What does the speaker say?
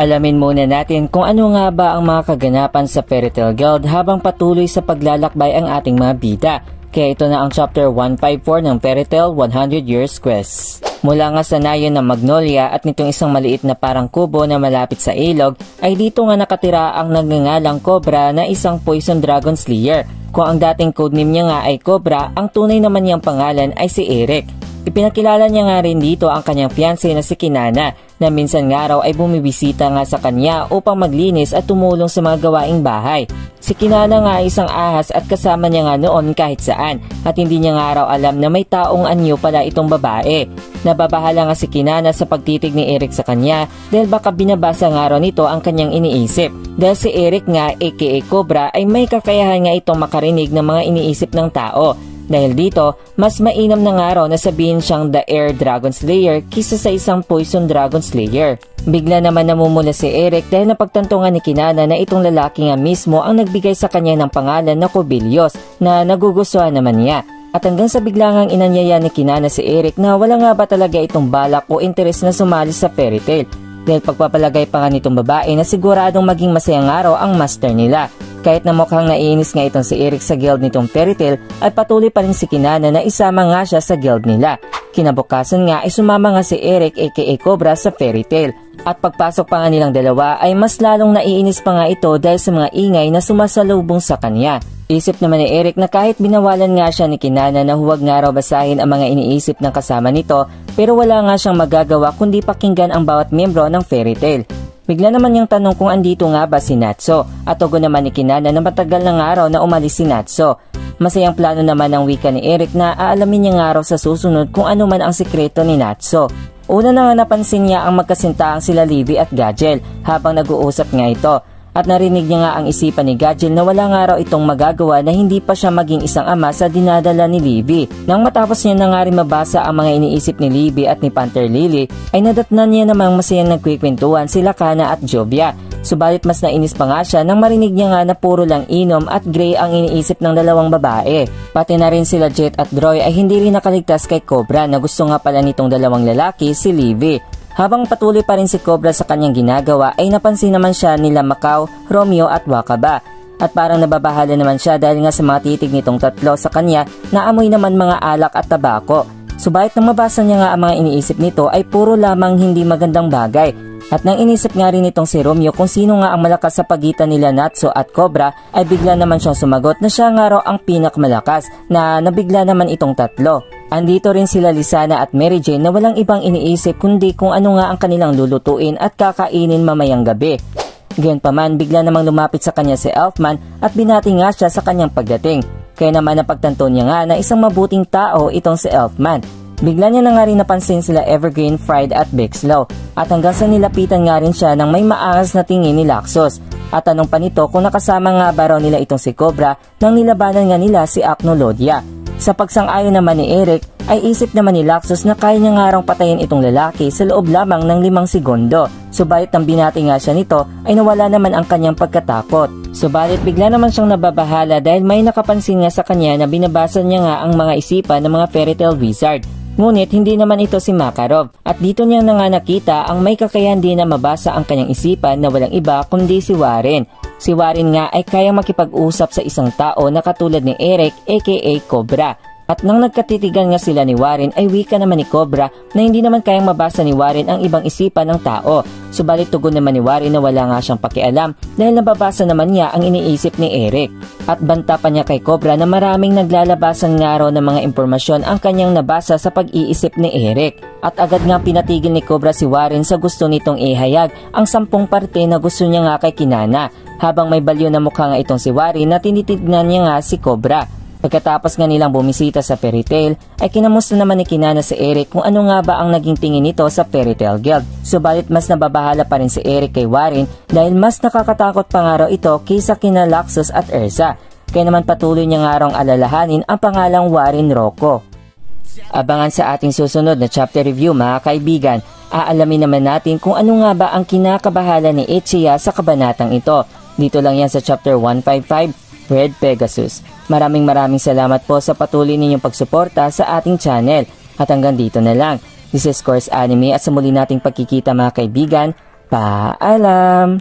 Alamin muna natin kung ano nga ba ang mga kaganapan sa Fairy Tail Guild habang patuloy sa paglalakbay ang ating mga bida. Kaya ito na ang chapter 154 ng Fairy Tail 100 Years Quest. Mula nga sa nayon ng Magnolia at nitong isang maliit na parang kubo na malapit sa ilog, ay dito nga nakatira ang nagngangalang Cobra na isang Poison Dragon Slayer. Kung ang dating codename niya nga ay Cobra, ang tunay naman niyang pangalan ay si Eric. Ipinakilala niya nga rin dito ang kanyang fiancé na si Kinana, na minsan nga raw ay bumibisita nga sa kanya upang maglinis at tumulong sa mga gawaing bahay. Si Kinana nga ay isang ahas at kasama niya nga noon kahit saan, at hindi niya nga raw alam na may taong anyo pala itong babae. Nababahala nga si Kinana sa pagtitig ni Eric sa kanya dahil baka binabasa nga raw nito ang kanyang iniisip. Dahil si Eric nga aka Cobra ay may kakayahan nga itong makarinig ng mga iniisip ng tao. Dahil dito, mas mainam na nga raw na sabihin siyang the Air Dragon Slayer kisa sa isang Poison Dragon Slayer. Bigla naman namumula si Eric dahil napagtanto nga ni Kinana na itong lalaki nga mismo ang nagbigay sa kanya ng pangalan na Cobilios na nagugustuhan naman niya. At hanggang sa biglangang inanyaya ni Kinana si Eric na wala nga ba talaga itong balak o interes na sumali sa Fairy Tail. Dahil pagpapalagay pa nga nitong babae na siguradong maging masayang araw ang master nila. Kahit na mukhang naiinis nga itong si Eric sa guild nitong Fairy Tail, ay patuloy pa rin si Kinana na isama nga siya sa guild nila. Kinabukasan nga ay sumama nga si Eric aka Cobra sa Fairy Tail. At pagpasok pa nga nilang dalawa ay mas lalong naiinis pa nga ito dahil sa mga ingay na sumasalubong sa kanya. Isip naman ni Eric na kahit binawalan nga siya ni Kinana na huwag nga raw basahin ang mga iniisip ng kasama nito, pero wala nga siyang magagawa kundi pakinggan ang bawat miyembro ng Fairy Tail. Bigla naman niyang tanong kung andito nga ba si Natso, at tugon naman ni Kinana na matagal na nga raw na umalis si Natso. Masayang plano naman ng wika ni Eric na aalamin niya nga raw sa susunod kung ano man ang sikreto ni Natso. Una na nga napansin niya ang magkasintaang sila Livy at Gagel habang nag-uusap nga ito. At narinig niya nga ang isipan ni Gagel na wala nga raw itong magagawa na hindi pa siya maging isang ama sa dinadala ni Livy. Nang matapos niya na nga rin mabasa ang mga iniisip ni Livy at ni Panther Lily, ay nadatnan niya namang masayang nagkwikwentuhan sila Kana at Jovia. Subalit mas nainis pa nga siya nang marinig niya nga na puro lang Inom at Gray ang iniisip ng dalawang babae. Pati na rin sila Jet at Droy ay hindi rin nakaligtas kay Cobra na gusto nga pala nitong dalawang lalaki si Livy. Habang patuloy pa rin si Cobra sa kanyang ginagawa ay napansin naman siya nila Macau, Romeo at Wakaba. At parang nababahala naman siya dahil nga sa mga titig nitong tatlo sa kanya na amoy naman mga alak at tabako. Subalit nang mabasa niya nga ang mga iniisip nito ay puro lamang hindi magandang bagay. At nang inisip nga rin itong si Romeo kung sino nga ang malakas sa pagitan nila Natso at Cobra ay bigla naman siyang sumagot na siya nga raw ang pinakamalakas na nabigla naman itong tatlo. Andito rin sila Lisana at Mary Jane na walang ibang iniisip kundi kung ano nga ang kanilang lulutuin at kakainin mamayang gabi. Gayunpaman bigla namang lumapit sa kanya si Elfman at binati nga siya sa kanyang pagdating. Kaya naman napagtanto niya nga na isang mabuting tao itong si Elfman. Bigla niya na nga rin napansin sila Evergreen, Fried at Bixlow at hanggang sa nilapitan nga rin siya ng may maangas na tingin ni Laxos. At tanong pa nito kung nakasama nga ba raw nila itong si Cobra nang nilabanan nga nila si Acnolodia. Sa pagsang-ayon naman ni Eric ay isip naman ni Laxos na kaya niya nga raw patayin itong lalaki sa loob lamang ng 5 segundo. Subalit nang binati nga siya nito ay nawala naman ang kanyang pagkatakot. Subalit bigla naman siyang nababahala dahil may nakapansin nga sa kanya na binabasa niya nga ang mga isipan ng mga Fairy Tail Wizard. Ngunit hindi naman ito si Makarov at dito niya na nga nakita ang may kakayahan din na mabasa ang kanyang isipan na walang iba kundi si Warren. Si Warren nga ay kayang makipag-usap sa isang tao na katulad ni Eric aka Cobra. At nang nagkatitigan nga sila ni Warren ay wika naman ni Cobra na hindi naman kayang mabasa ni Warren ang ibang isipan ng tao. Subalit tugon naman ni Warren na wala nga siyang pakialam dahil nababasa naman niya ang iniisip ni Eric. At banta pa niya kay Cobra na maraming naglalabasan nga raw ng mga impormasyon ang kanyang nabasa sa pag-iisip ni Eric. At agad nga pinatigil ni Cobra si Warren sa gusto nitong ihayag ang 10 parte na gusto niya nga kay Kinana. Habang may balyo na mukha nga itong si Warren na tinitignan niya nga si Cobra. Pagkatapos nga nilang bumisita sa Fairy Tail, ay kinamusta naman ni Kinana si Eric kung ano nga ba ang naging tingin nito sa Fairy Tail Guild. Subalit mas nababahala pa rin si Eric kay Warren dahil mas nakakatakot pa nga raw ito kaysa kina Laxos at Ursa. Kaya naman patuloy niya nga raw alalahanin ang pangalang Warren Rocco. Abangan sa ating susunod na chapter review mga kaibigan. Aalamin naman natin kung ano nga ba ang kinakabahala ni Ichiya sa kabanatang ito. Dito lang yan sa chapter 155. Red Pegasus. Maraming salamat po sa patuloy ninyong pagsuporta sa ating channel. At hanggang dito na lang. This is Course Anime at sa muli nating pagkikita mga kaibigan. Paalam!